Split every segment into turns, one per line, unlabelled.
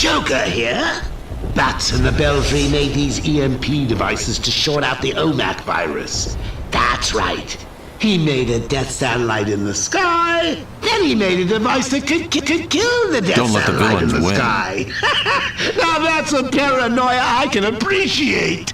Joker here. Bats in the Belfry made these EMP devices to short out the OMAC virus. That's right. He made a death satellite in the sky, then he made a device that could kill the death satellite in the sky. Now that's a paranoia I can appreciate.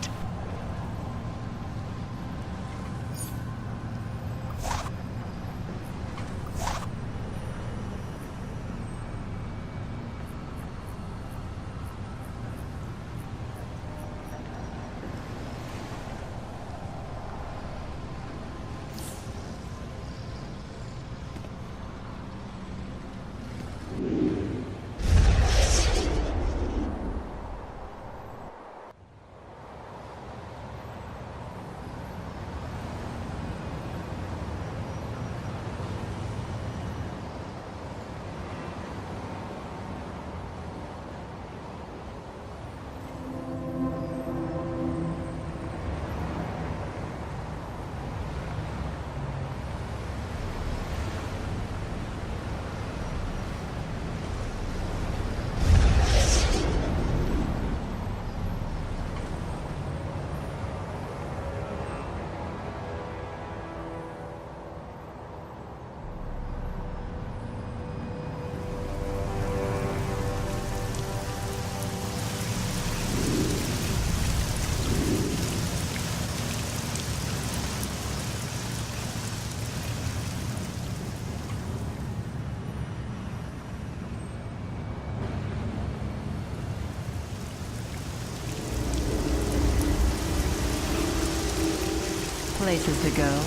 Places to go.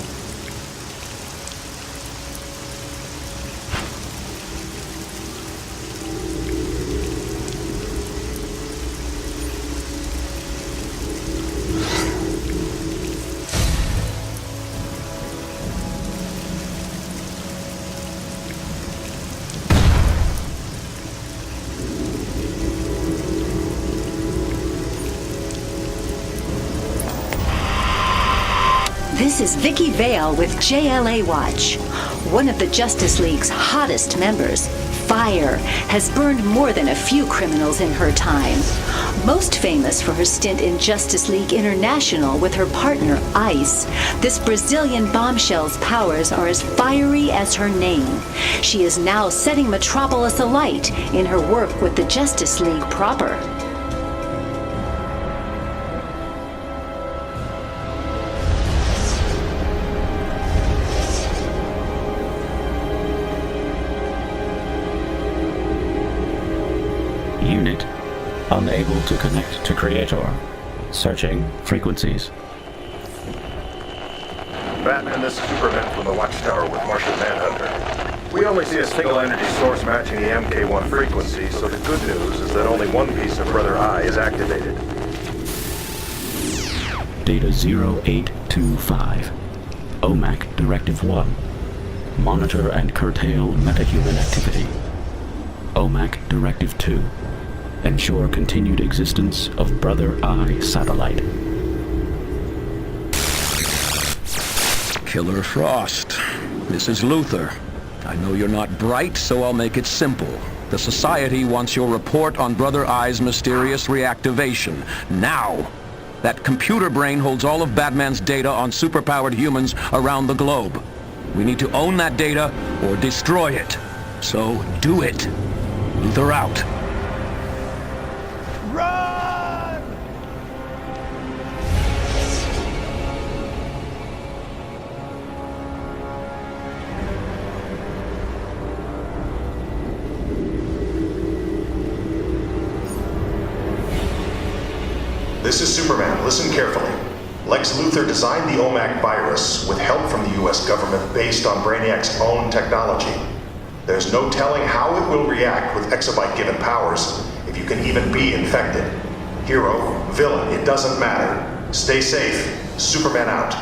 This is Vicky Vale with JLA Watch. One of the Justice League's hottest members, Fire, has burned more than a few criminals in her time. Most famous for her stint in Justice League International with her partner, Ice, this Brazilian bombshell's powers are as fiery as her name. She is now setting Metropolis alight in her work with the Justice League proper.
Unit unable to connect to Creator. Searching frequencies.
Batman, this is Superman from the Watchtower with Martian Manhunter. We only see a single energy source matching the MK1 frequency, so the good news is that only one piece of Brother Eye is activated.
Data 0825. OMAC Directive 1. Monitor and curtail metahuman activity. OMAC Directive 2. Ensure continued existence of Brother Eye satellite.
Killer Frost, this is Luthor. I know you're not bright, so I'll make it simple. The Society wants your report on Brother Eye's mysterious reactivation. Now! That computer brain holds all of Batman's data on superpowered humans around the globe. We need to own that data or destroy it. So do it. Luthor out.
Run! This is Superman. Listen carefully. Lex Luthor designed the OMAC virus with help from the US government based on Brainiac's own technology. There's no telling how it will react with exabyte-given powers, if you can even be infected. Hero, villain, it doesn't matter. Stay safe. Superman out.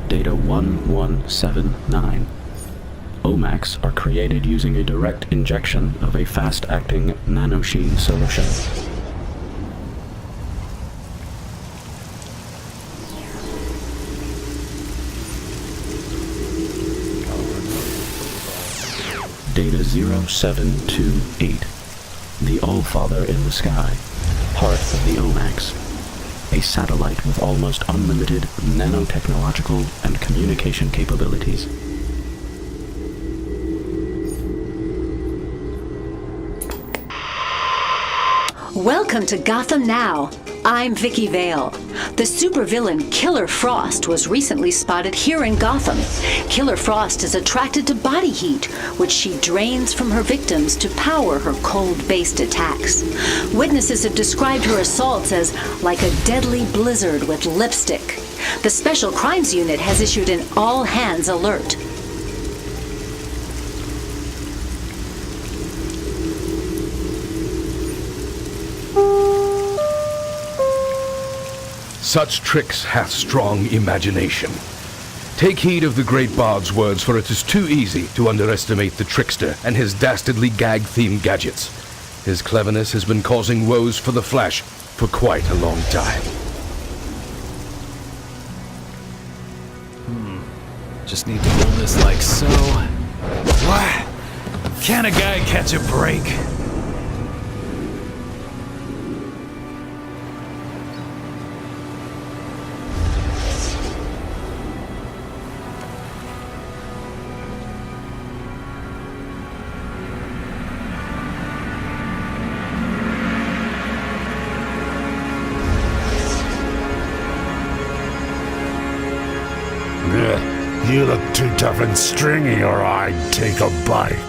Data 1179. OMACs are created using a direct injection of a fast-acting nanosheet solution. 0728. The All-Father in the Sky, part of the OMAX. A satellite with almost unlimited nanotechnological and communication capabilities.
Welcome to Gotham Now. I'm Vicky Vale. The supervillain Killer Frost was recently spotted here in Gotham. Killer Frost is attracted to body heat, which she drains from her victims to power her cold-based attacks. Witnesses have described her assaults as like a deadly blizzard with lipstick. The Special Crimes Unit has issued an all-hands alert.
Such tricks hath strong imagination. Take heed of the great bard's words, for it is too easy to underestimate the trickster and his dastardly gag-themed gadgets. His cleverness has been causing woes for the Flash for quite a long time.
Just need to hold this like so. What? Can a guy catch a break?
You look too tough and stringy, or I'd take a bite.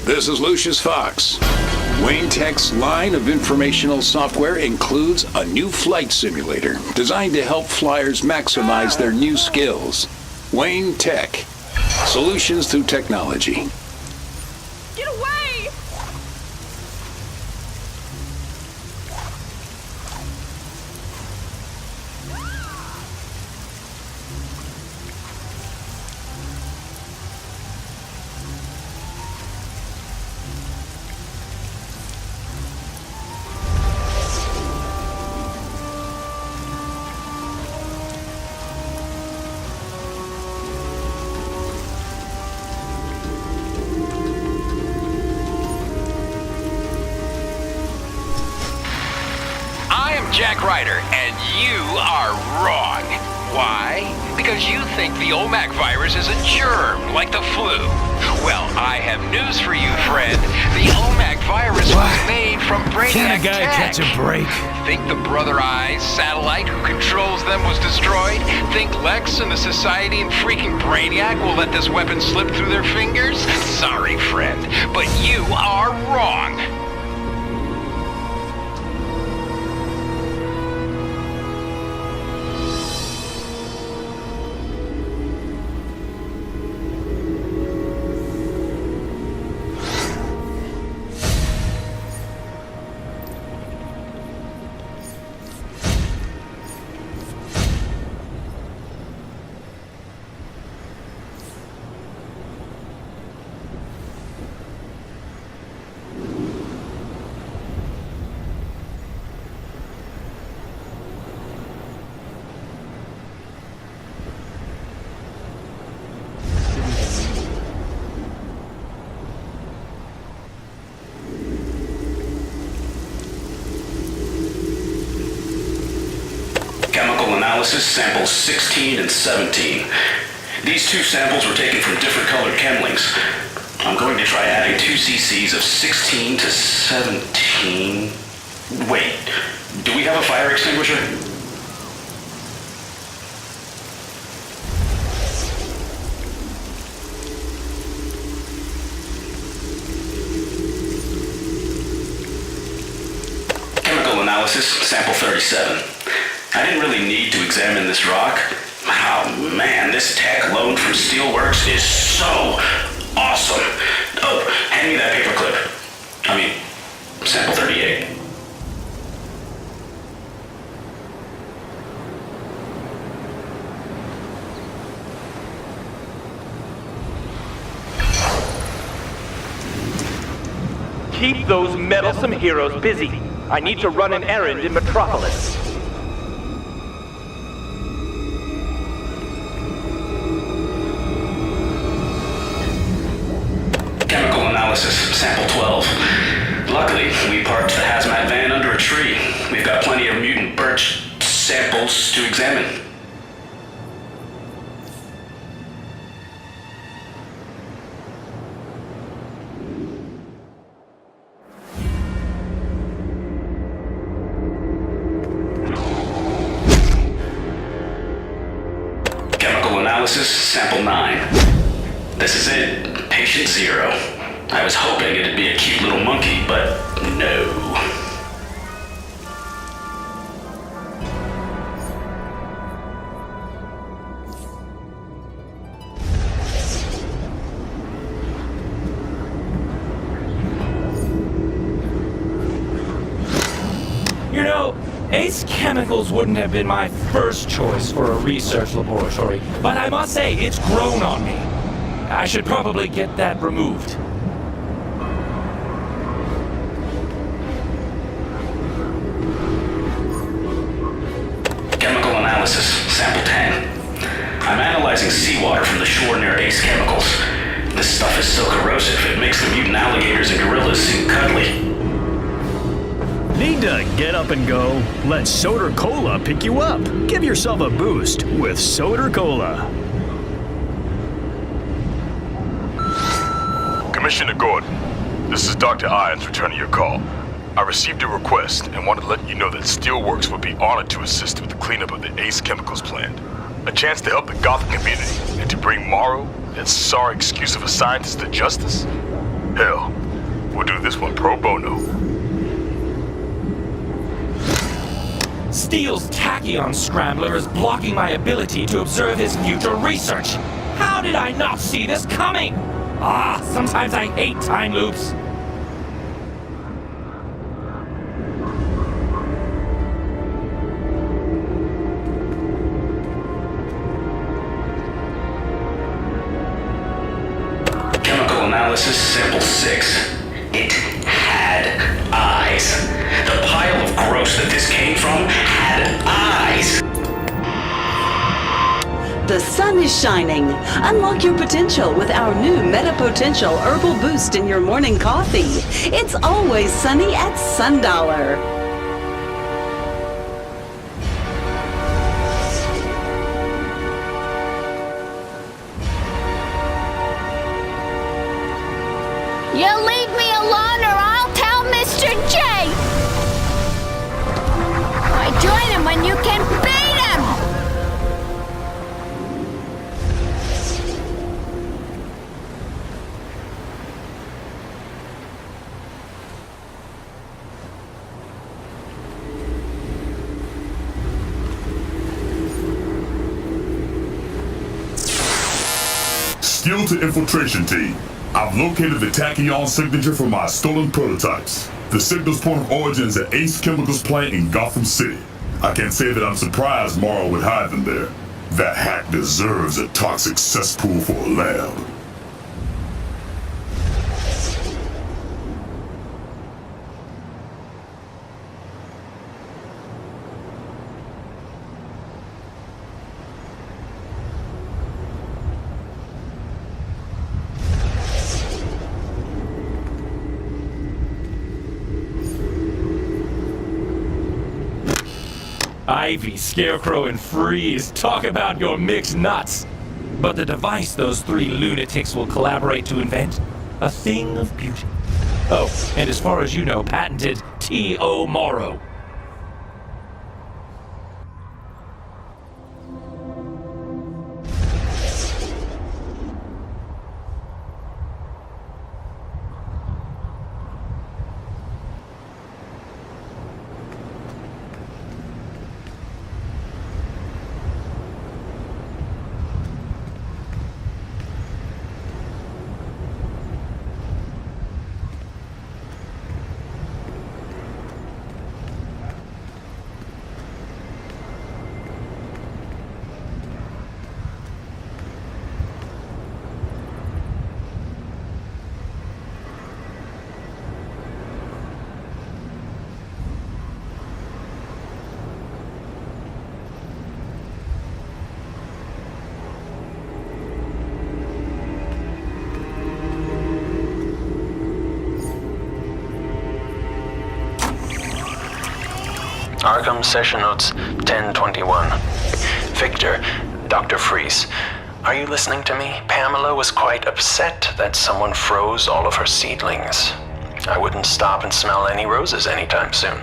This is Lucius Fox. Wayne Tech's line of informational software includes a new flight simulator designed to help flyers maximize their new skills. Wayne Tech. Solutions through technology.
Get away!
Jack Ryder, and you are wrong. Why? Because you think the OMAC virus is a germ, like the flu. Well, I have news for you, friend. The OMAC virus was made from Brainiac
Can a guy
tech.
catch a break?
Think the Brother Eyes satellite who controls them was destroyed? Think Lex and the Society and freaking Brainiac will let this weapon slip through their fingers? Sorry, friend, but you are wrong.
analysis, samples 16 and 17. These two samples were taken from different colored chemlings. I'm going to try adding 2 cc's of 16 to 17... Wait, do we have a fire extinguisher? Chemical analysis, sample 37. I didn't really need to examine this rock. Oh man, this tech loaned from Steelworks is so awesome. Oh, hand me that paperclip. I mean, sample 38.
Keep those meddlesome heroes busy. I need to run an errand in Metropolis.
Chemical analysis, sample 12. Luckily, we parked the hazmat van under a tree. We've got plenty of mutant birch samples to examine. Chemical analysis, sample 9. This is it, patient 0. I was hoping it'd be a cute little monkey, but no.
You know, Ace Chemicals wouldn't have been my first choice for a research laboratory, but I must say, it's grown on me. I should probably get that removed.
Chemical analysis, sample 10. I'm analyzing seawater from the shore near Ace Chemicals. This stuff is so corrosive, it makes the mutant alligators and gorillas seem cuddly.
Need to get up and go? Let Soda Cola pick you up. Give yourself a boost with Soda Cola.
Commissioner Gordon, this is Dr. Irons returning your call. I received a request and wanted to let you know that Steelworks would be honored to assist with the cleanup of the Ace Chemicals plant. A chance to help the Gotham community and to bring Morrow, that sorry excuse of a scientist, to justice? Hell, we'll do this one pro bono.
Steele's tachyon scrambler is blocking my ability to observe his future research. How did I not see this coming? Sometimes I hate time loops.
Chemical analysis, sample 6. It had eyes. The pile of gross that this came from had eyes.
The sun is shining. Unlock your potential with our new Meta Potential Herbal Boost in your morning coffee. It's always sunny at Sundollar.
You leave me alone or I'll tell Mr. J! Why join him when you can beat him?
Skill to infiltration team. I've located the tachyon signature for my stolen prototypes. The signal's point of origin is at Ace Chemicals plant in Gotham City. I can't say that I'm surprised Morrow would hide them there. That hack deserves a toxic cesspool for a lab.
Ivy, Scarecrow, and Freeze. Talk about your mixed nuts. But the device those three lunatics will collaborate to invent, a thing of beauty. Oh, and as far as you know, patented T.O. Morrow.
Arkham Session Notes 1021. Victor, Dr. Freeze. Are you listening to me? Pamela was quite upset that someone froze all of her seedlings. I wouldn't stop and smell any roses anytime soon.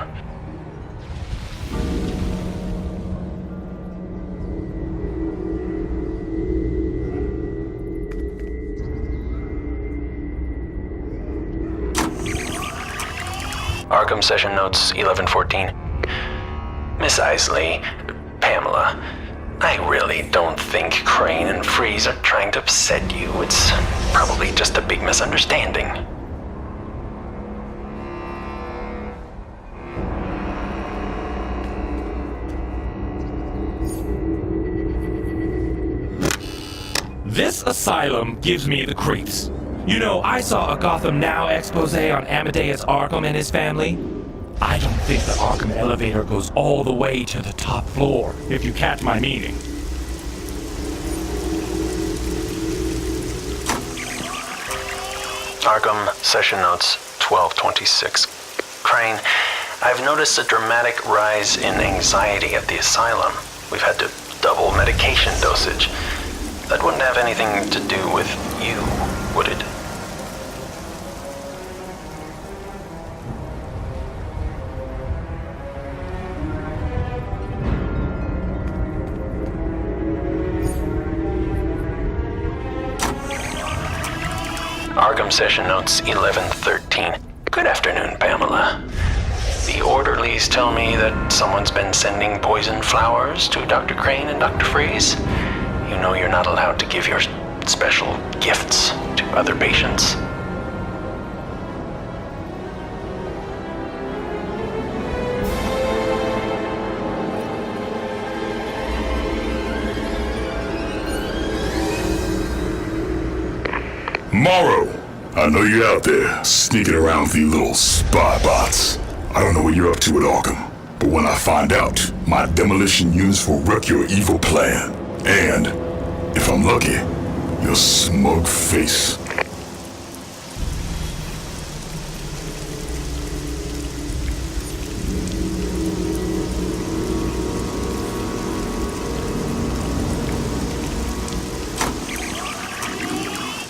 Arkham Session Notes 1114. Miss Isley, Pamela, I really don't think Crane and Freeze are trying to upset you. It's probably just a big misunderstanding.
This asylum gives me the creeps. You know, I saw a Gotham Now expose on Amadeus Arkham and his family. I don't think the Arkham elevator goes all the way to the top floor, if you catch my meaning.
Arkham Session Notes 1226. Crane, I've noticed a dramatic rise in anxiety at the asylum. We've had to double medication dosage. That wouldn't have anything to do with you, would it? Arkham Session Notes 1113. Good afternoon, Pamela. The orderlies tell me that someone's been sending poison flowers to Dr. Crane and Dr. Freeze. You know you're not allowed to give your special gifts to other patients.
Morrow, I know you're out there, sneaking around with these little spy bots. I don't know what you're up to at Arkham, but when I find out, my demolition units will wreck your evil plan. And, if I'm lucky, your smug face.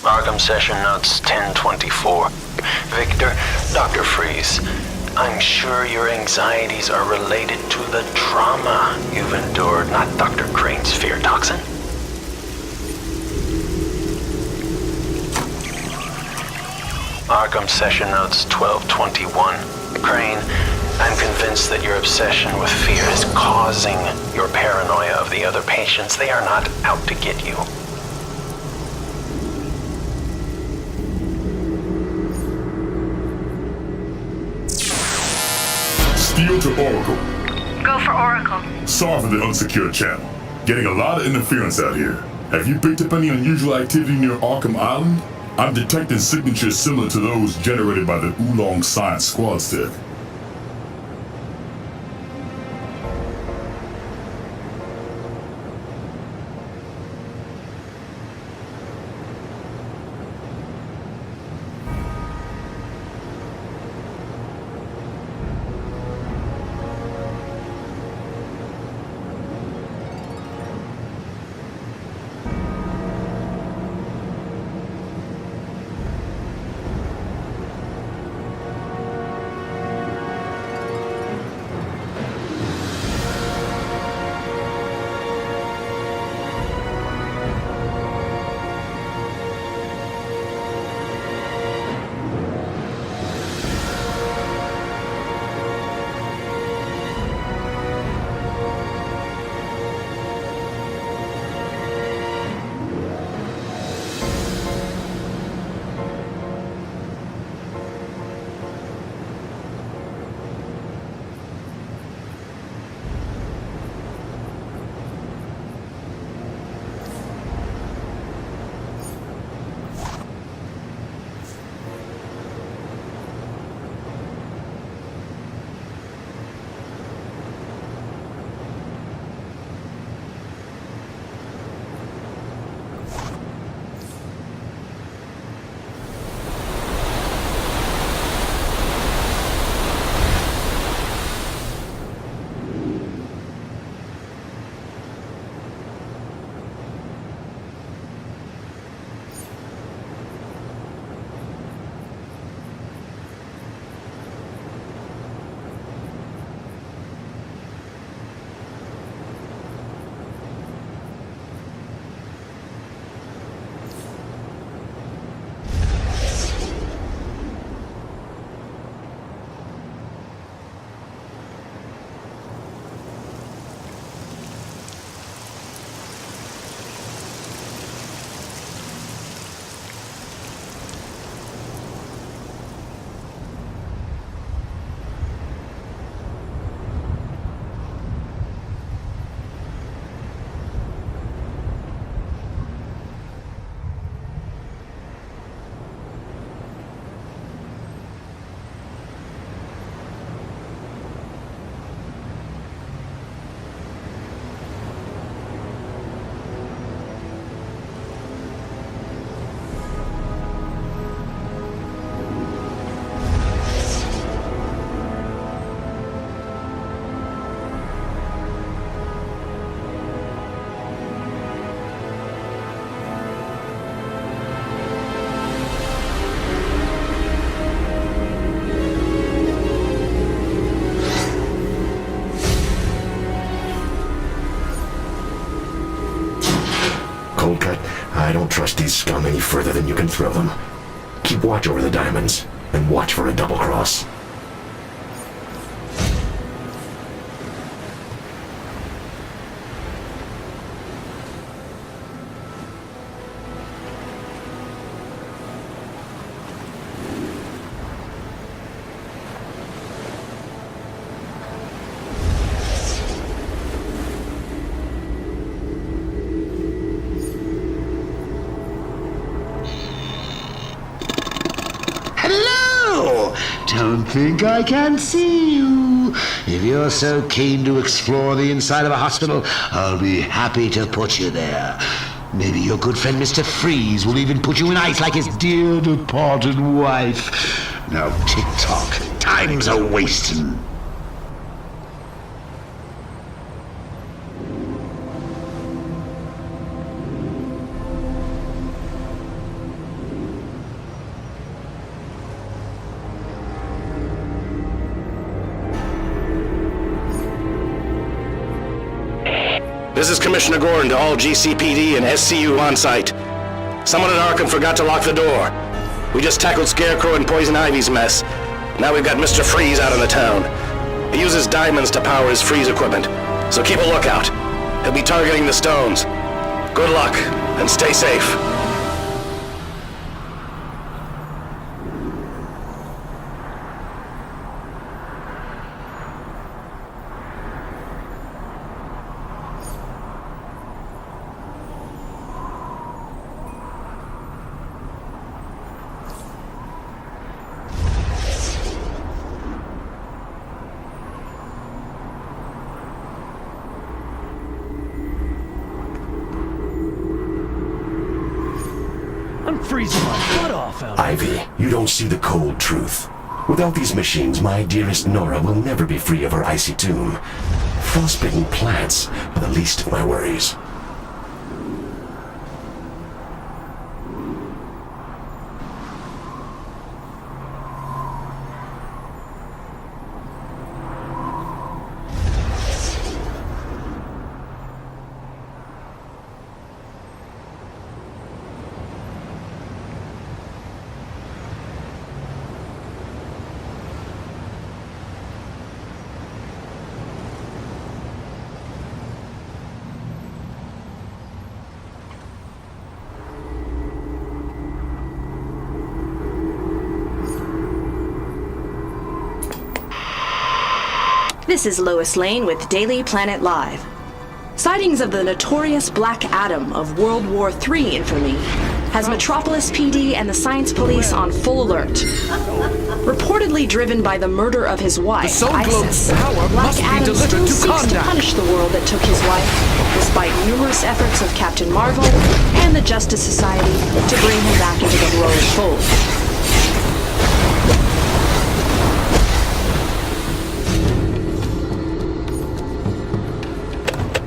Arkham Session Notes 1024. Victor, Dr. Freeze, I'm sure your anxieties are related to the trauma you've endured, not Dr. Crane's fear toxin. Arkham Session Notes 1221. Crane, I'm convinced that your obsession with fear is causing your paranoia of the other patients. They are not out to get you.
Steel to Oracle.
Go for Oracle.
Sorry for the unsecured channel. Getting a lot of interference out here. Have you picked up any unusual activity near Arkham Island? I'm detecting signatures similar to those generated by the Oolong Science Squad stick.
trust these scum any further than you can throw them. Keep watch over the diamonds, and watch for a double cross.
Don't think I can see you. If you're so keen to explore the inside of a hospital, I'll be happy to put you there. Maybe your good friend Mr. Freeze will even put you in ice like his dear departed wife. Now tick-tock, time's a-wasting.
This is Commissioner Gordon to all GCPD and SCU on site. Someone at Arkham forgot to lock the door. We just tackled Scarecrow and Poison Ivy's mess. Now we've got Mr. Freeze out in the town. He uses diamonds to power his freeze equipment, so keep a lookout. He'll be targeting the stones. Good luck, and stay safe.
Freezing my butt off out
Ivy, you don't see the cold truth. Without these machines, my dearest Nora will never be free of her icy tomb. Frostbitten plants are the least of my worries.
This is Lois Lane with Daily Planet Live. Sightings of the notorious Black Adam of World War III infamy has Metropolis PD and the Science Police on full alert. Reportedly driven by the murder of his wife, ISIS, Black Adam still seeks to punish the world that took his wife, despite numerous efforts of Captain Marvel and the Justice Society to bring him back into the heroic fold.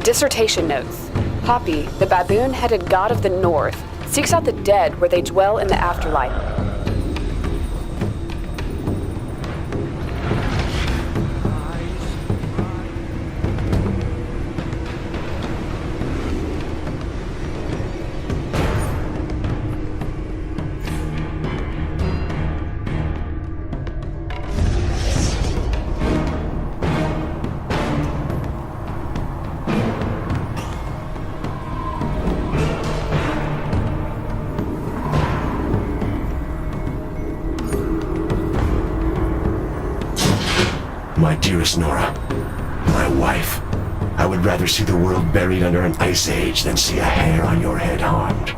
Dissertation notes. Poppy, the baboon-headed god of the north, seeks out the dead where they dwell in the afterlife.
My dearest Nora, my wife, I would rather see the world buried under an ice age than see a hair on your head harmed.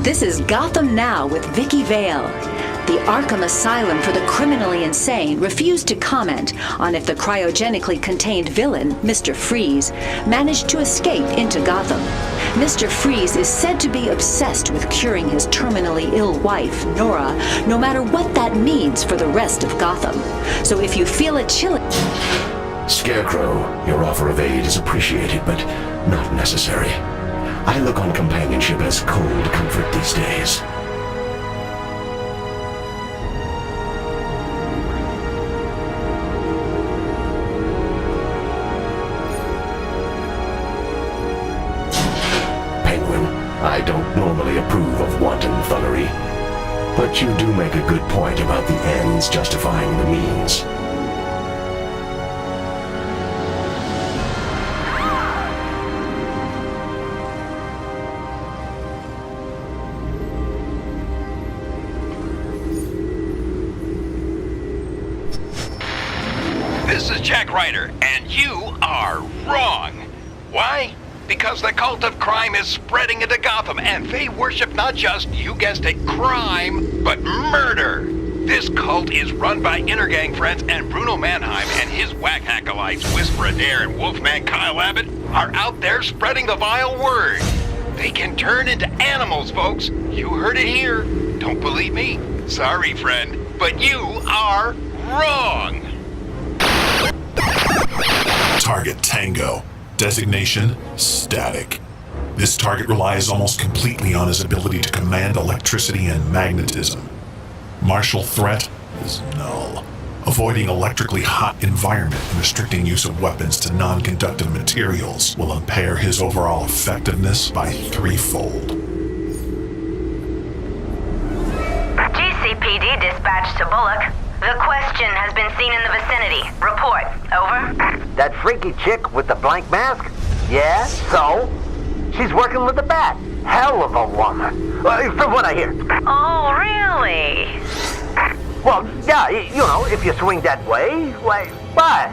This is Gotham Now with Vicky Vale. The Arkham Asylum for the Criminally Insane refused to comment on if the cryogenically contained villain, Mr. Freeze, managed to escape into Gotham. Mr. Freeze is said to be obsessed with curing his terminally ill wife, Nora, no matter what that means for the rest of Gotham. So if you feel a chill...
Scarecrow, your offer of aid is appreciated, but not necessary. I look on companionship as cold comfort these days. I don't normally approve of wanton thuggery, but you do make a good point about the ends justifying the means.
This is Jack Ryder, and you are wrong. Why? Because the cult of crime is spreading into Gotham, and they worship not just, you guessed it, crime, but murder. This cult is run by Intergang friends, and Bruno Mannheim and his whack acolytes, Whisper Adair and Wolfman Kyle Abbott, are out there spreading the vile word. They can turn into animals, folks. You heard it here. Don't believe me? Sorry, friend, but you are wrong.
Target Tango. Designation, static. This target relies almost completely on his ability to command electricity and magnetism. Martial threat is null. Avoiding electrically hot environment and restricting use of weapons to non-conductive materials will impair his overall effectiveness by threefold.
GCPD dispatch to Bullock. The question has been seen in the vicinity. Report. Over.
That freaky chick with the blank mask? Yeah, so? She's working with the bat. Hell of a woman. From what I hear.
Oh, really?
Well, yeah, you know, if you swing that way, why, what?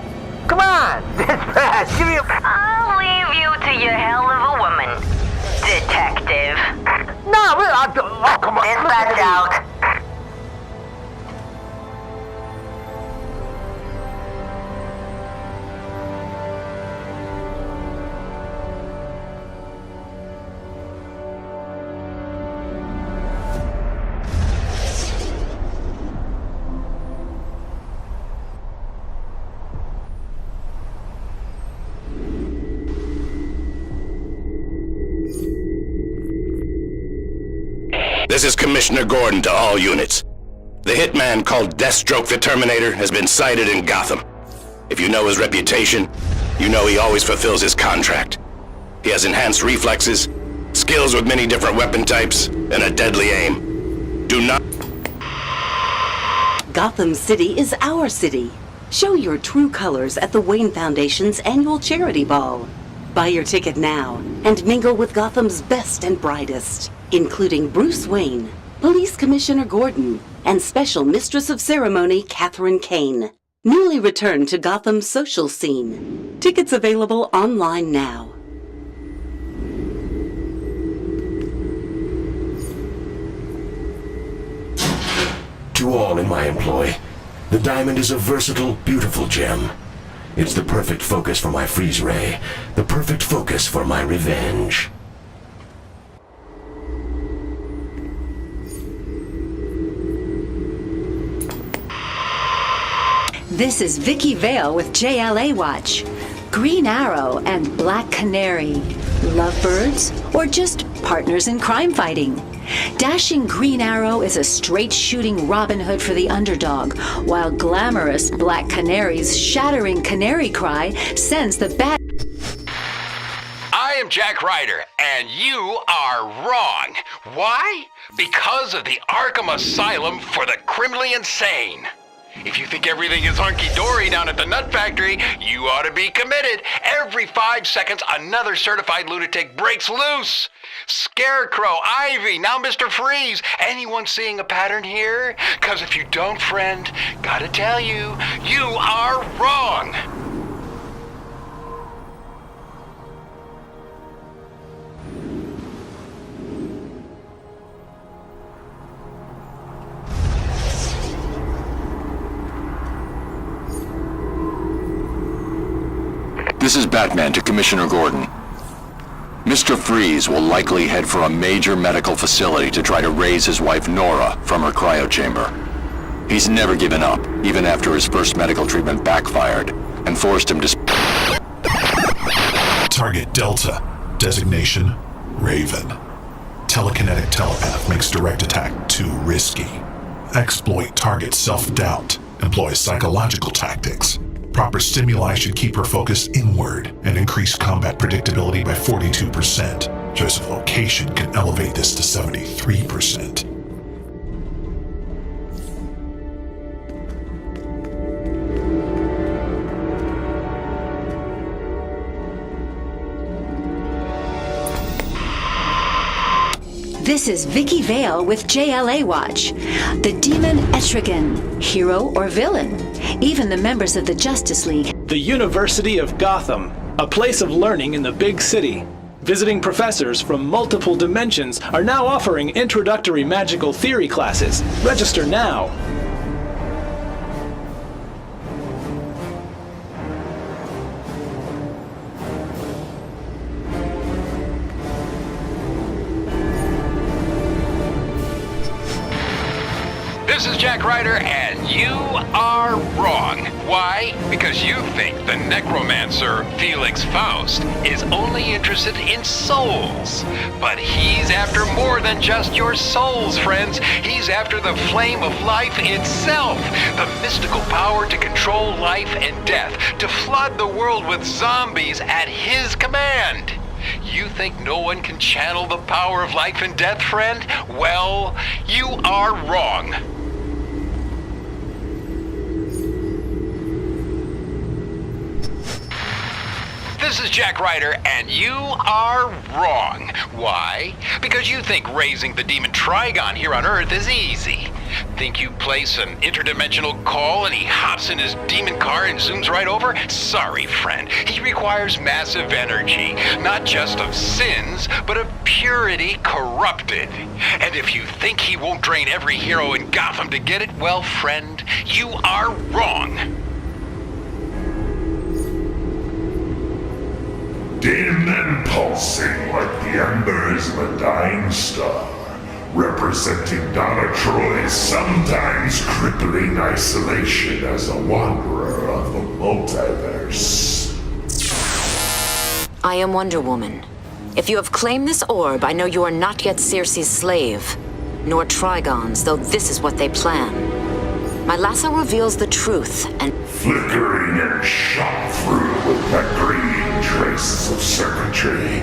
Come on, dispatch, give me a...
I'll leave you to your hell of a woman, detective.
No, oh, come on.
Dispatch out.
This is Commissioner Gordon to all units. The hitman called Deathstroke the Terminator has been sighted in Gotham. If you know his reputation, you know he always fulfills his contract. He has enhanced reflexes, skills with many different weapon types, and a deadly aim. Do not...
Gotham City is our city. Show your true colors at the Wayne Foundation's annual charity ball. Buy your ticket now and mingle with Gotham's best and brightest, including Bruce Wayne, Police Commissioner Gordon, and Special Mistress of Ceremony Catherine Kane, newly returned to Gotham's social scene. Tickets available online now.
To all in my employ, the diamond is a versatile, beautiful gem. It's the perfect focus for my freeze ray, the perfect focus for my revenge.
This is Vicky Vale with JLA Watch. Green Arrow and Black Canary. Lovebirds or just partners in crime fighting? Dashing Green Arrow is a straight-shooting Robin Hood for the underdog, while glamorous Black Canary's shattering canary cry sends the bad...
I am Jack Ryder, and you are wrong. Why? Because of the Arkham Asylum for the criminally insane. If you think everything is hunky-dory down at the Nut Factory, you ought to be committed. Every 5 seconds, another certified lunatic breaks loose. Scarecrow, Ivy, now Mr. Freeze. Anyone seeing a pattern here? 'Cause if you don't, friend, gotta tell you, you are wrong.
This is Batman to Commissioner Gordon. Mr. Freeze will likely head for a major medical facility to try to raise his wife Nora from her cryochamber. He's never given up, even after his first medical treatment backfired and forced him to...
Target Delta. Designation Raven. Telekinetic telepath makes direct attack too risky. Exploit target self-doubt. Employs psychological tactics. Proper stimuli should keep her focus inward and increase combat predictability by 42%. Choice of location can elevate this to 73%.
This is Vicky Vale with JLA Watch. The demon Etrigan, hero or villain? Even the members of the Justice League.
The University of Gotham, a place of learning in the big city. Visiting professors from multiple dimensions are now offering introductory magical theory classes. Register now.
This is Jack Ryder, and you are wrong. Why? Because you think the necromancer, Felix Faust, is only interested in souls. But he's after more than just your souls, friends. He's after the flame of life itself. The mystical power to control life and death, to flood the world with zombies at his command. You think no one can channel the power of life and death, friend? Well, you are wrong. This is Jack Ryder, and you are wrong. Why? Because you think raising the demon Trigon here on Earth is easy. Think you place an interdimensional call and he hops in his demon car and zooms right over? Sorry, friend. He requires massive energy, not just of sins, but of purity corrupted. And if you think he won't drain every hero in Gotham to get it, well, friend, you are wrong.
Dim and pulsing like the embers of a dying star, representing Donna Troy's sometimes crippling isolation as a wanderer of the multiverse.
I am Wonder Woman. If you have claimed this orb, I know you are not yet Circe's slave, nor Trigon's, though this is what they plan. My lasso reveals the truth, and
flickering and shot through with that green traces of circuitry,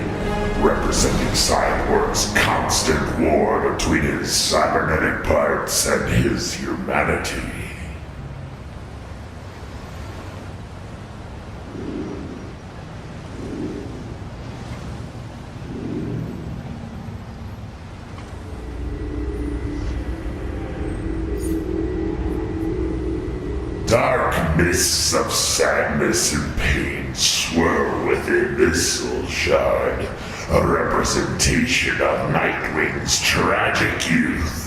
representing Cyborg's constant war between his cybernetic parts and his humanity. Dark mists of sadness and pain swirl within this soul shard, a representation of Nightwing's tragic youth.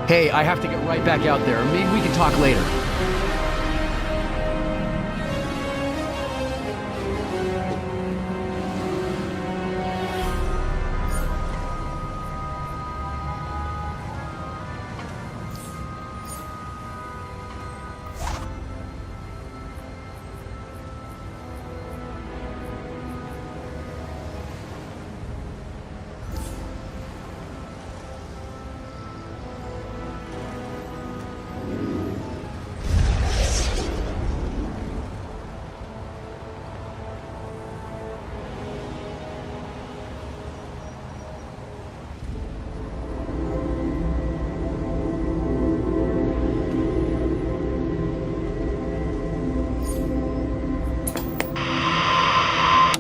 Hey, I have to get right back out there. Maybe we can talk later.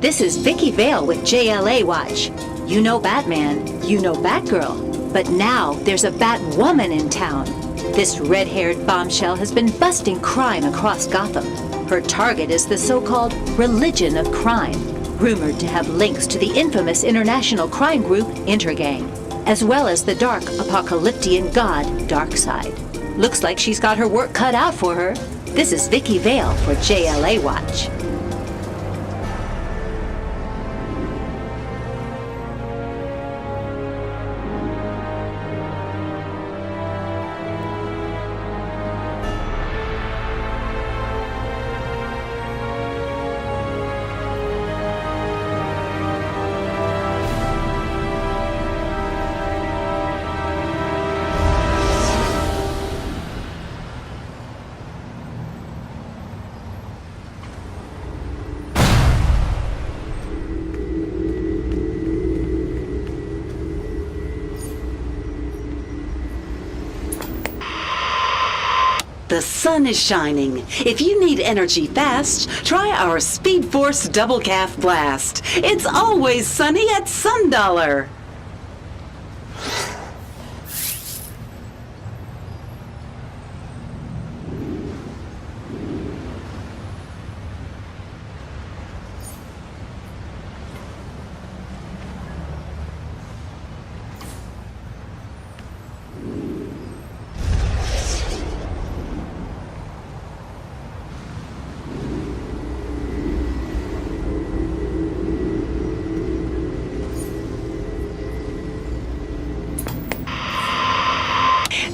This is Vicky Vale with JLA Watch. You know Batman, you know Batgirl, but now there's a Batwoman in town. This red-haired bombshell has been busting crime across Gotham. Her target is the so-called religion of crime, rumored to have links to the infamous international crime group Intergang, as well as the dark apocalyptian god Darkseid. Looks like she's got her work cut out for her. This is Vicky Vale for JLA Watch.
The sun is shining. If you need energy fast, try our Speed Force Double Calf Blast. It's always sunny at Sundollar.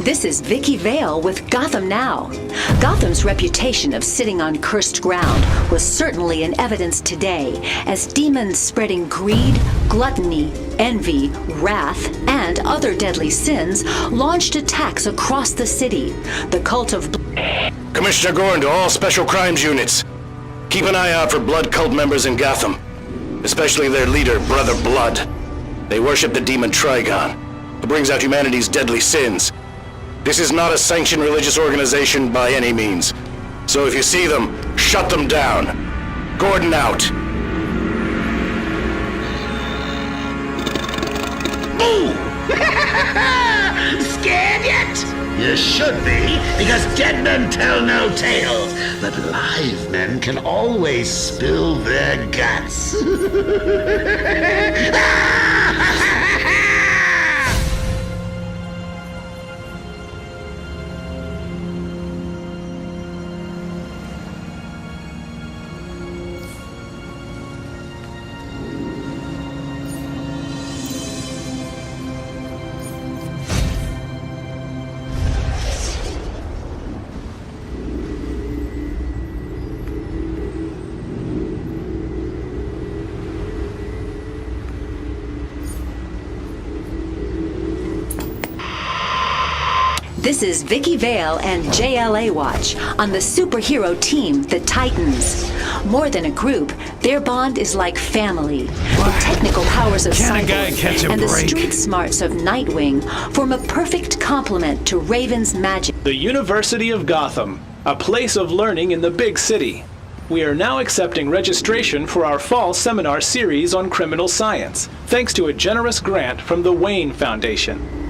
This is Vicky Vale with Gotham Now. Gotham's reputation of sitting on cursed ground was certainly in evidence today as demons spreading greed, gluttony, envy, wrath, and other deadly sins launched attacks across the city. The cult of...
Commissioner Gordon to all special crimes units. Keep an eye out for blood cult members in Gotham, especially their leader, Brother Blood. They worship the demon Trigon, who brings out humanity's deadly sins. This is not a sanctioned religious organization by any means. So if you see them, shut them down. Gordon out.
Ooh! Scared yet? You should be, because dead men tell no tales, but live men can always spill their guts.
This is Vicky Vale and JLA Watch on the superhero team, the Titans. More than a group, their bond is like family. The technical powers of Cyborg and the street smarts of Nightwing form a perfect complement to Raven's magic.
The University of Gotham, a place of learning in the big city. We are now accepting registration for our fall seminar series on criminal science, thanks to a generous grant from the Wayne Foundation.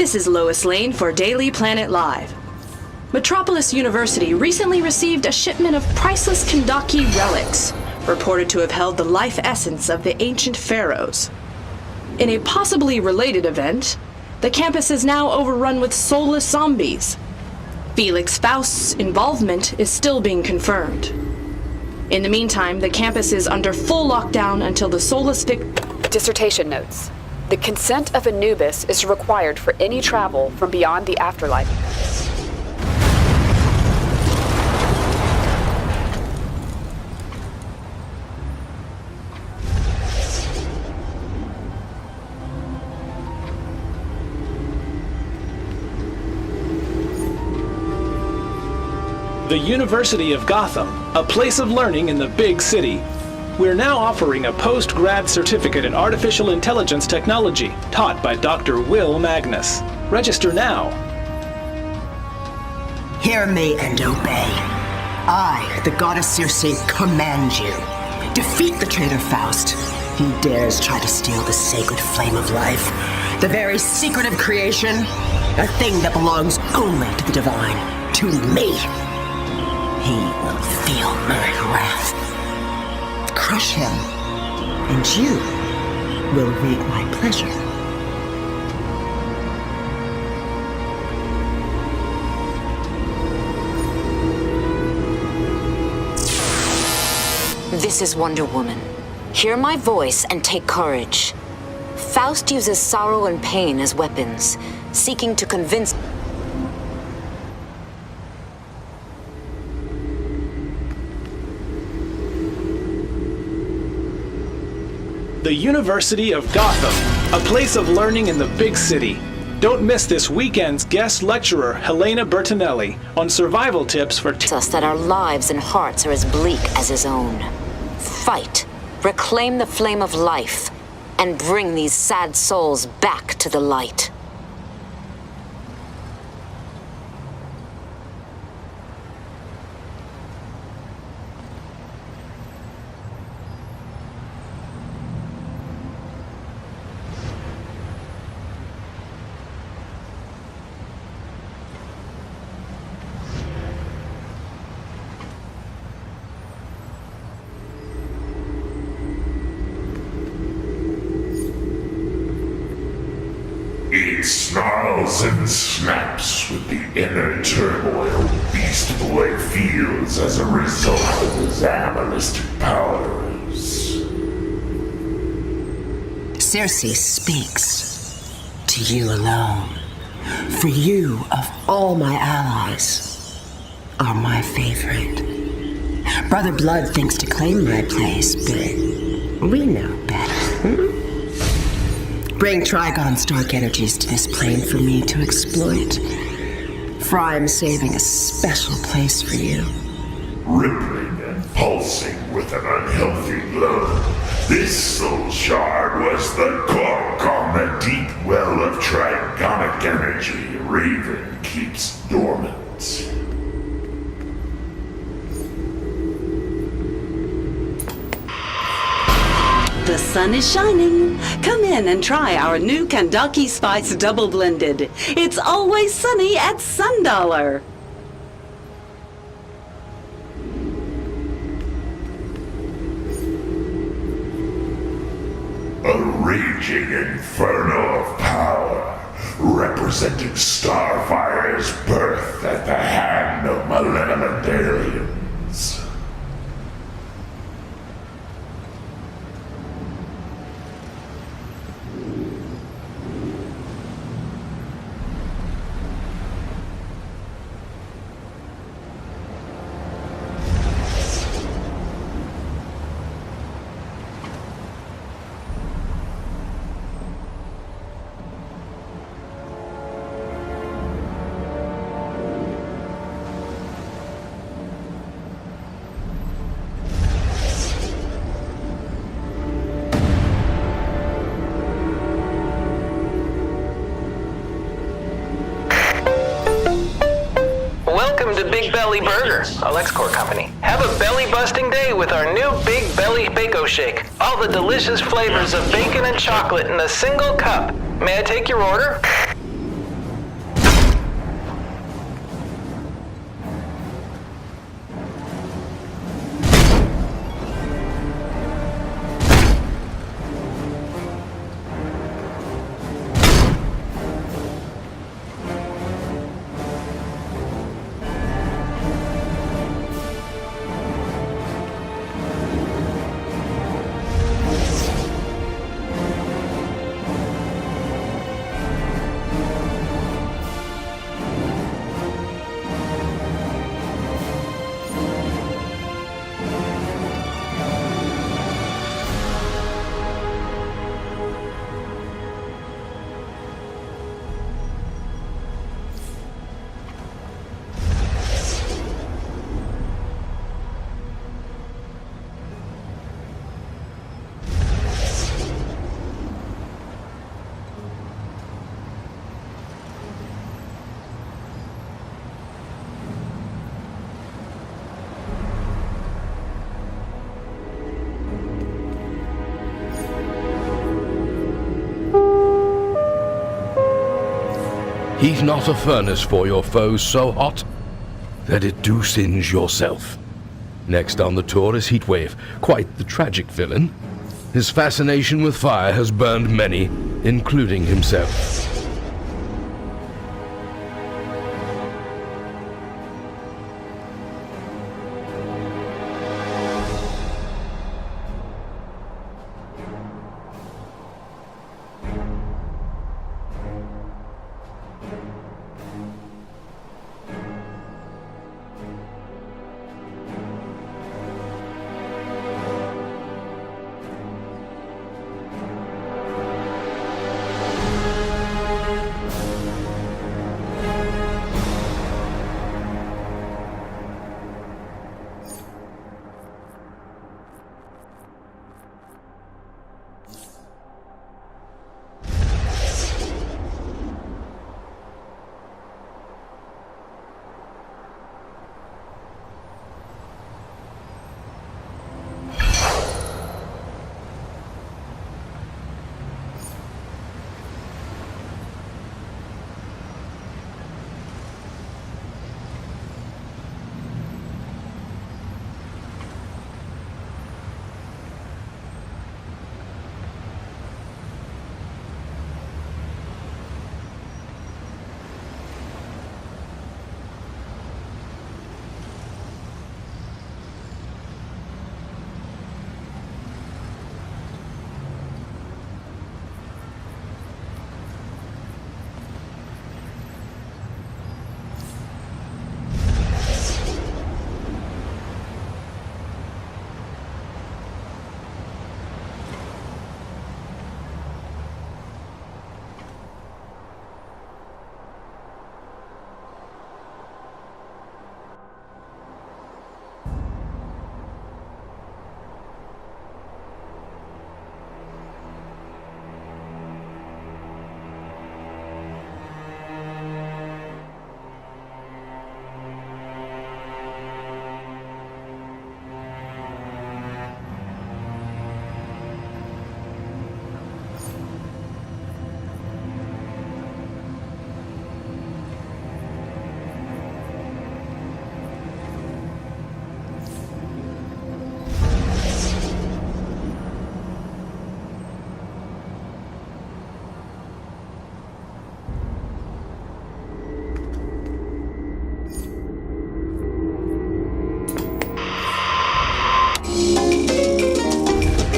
This is Lois Lane for Daily Planet Live. Metropolis University recently received a shipment of priceless Kandaki relics, reported to have held the life essence of the ancient pharaohs. In a possibly related event, the campus is now overrun with soulless zombies. Felix Faust's involvement is still being confirmed. In the meantime, the campus is under full lockdown until the soulless
Dissertation notes. The consent of Anubis is required for any travel from beyond the afterlife.
The University of Gotham, a place of learning in the big city. We're now offering a post-grad certificate in artificial intelligence technology, taught by Dr. Will Magnus. Register now.
Hear me and obey. I, the goddess Circe, command you. Defeat the traitor Faust. He dares try to steal the sacred flame of life, the very secret of creation, a thing that belongs only to the divine, to me. He will feel my wrath. Crush him, and you will reap my pleasure.
This is Wonder Woman. Hear my voice and take courage. Faust uses sorrow and pain as weapons, seeking to convince...
The University of Gotham, a place of learning in the big city. Don't miss this weekend's guest lecturer, Helena Bertinelli, on survival tips for...
us that our lives and hearts are as bleak as his own. Fight, reclaim the flame of life, and bring these sad souls back to the light.
It snarls and snaps with the inner turmoil Beast Boy feels as a result of his animalistic powers.
Circe speaks to you alone. For you, of all my allies, are my favorite. Brother Blood thinks to claim my place, but we know better. Bring Trigon's dark energies to this plane for me to exploit. For I am saving a special place for you.
Rippling and pulsing with an unhealthy glow, this soul shard was the cork on the deep well of Trigonic energy Raven keeps dormant.
The sun is shining. Come in and try our new Kandaki Spice Double Blended. It's always sunny at $1.
A raging inferno of power, representing Starfire's birth at the hand of malevolent aliens.
Welcome to Big Belly Burger, a LexCorp company. Have a belly-busting day with our new Big Belly Bako Shake. All the delicious flavors of bacon and chocolate in a single cup. May I take your order?
Heat not a furnace for your foes so hot that it do singe yourself. Next on the tour is Heatwave, quite the tragic villain. His fascination with fire has burned many, including himself.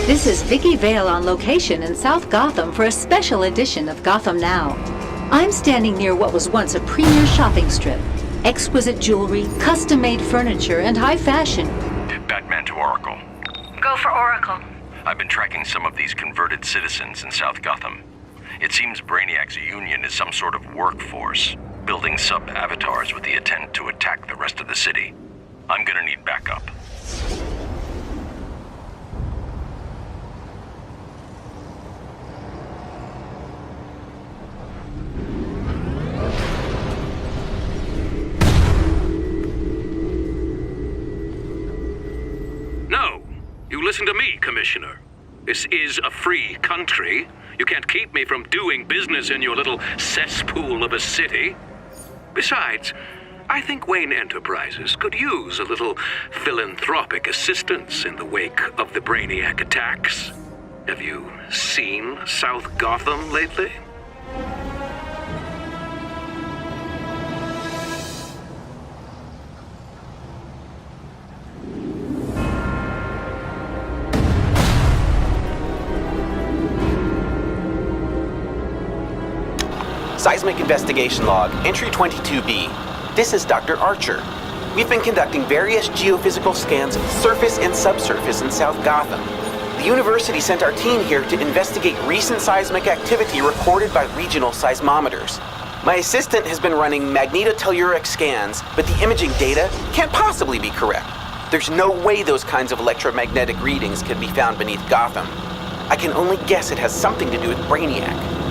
This is Vicky Vale on location in South Gotham for a special edition of Gotham Now. I'm standing near what was once a premier shopping strip. Exquisite jewelry, custom-made furniture, and high fashion.
Batman to Oracle.
Go for Oracle.
I've been tracking some of these converted citizens in South Gotham. It seems Brainiac's union is some sort of workforce, building sub-avatars with the intent to attack the rest of the city. I'm gonna need backup.
No, you listen to me, Commissioner. This is a free country. You can't keep me from doing business in your little cesspool of a city. Besides, I think Wayne Enterprises could use a little philanthropic assistance in the wake of the Brainiac attacks. Have you seen South Gotham lately?
Seismic Investigation Log, Entry 22B. This is Dr. Archer. We've been conducting various geophysical scans of surface and subsurface in South Gotham. The university sent our team here to investigate recent seismic activity recorded by regional seismometers. My assistant has been running magnetotelluric scans, but the imaging data can't possibly be correct. There's no way those kinds of electromagnetic readings could be found beneath Gotham. I can only guess it has something to do with Brainiac.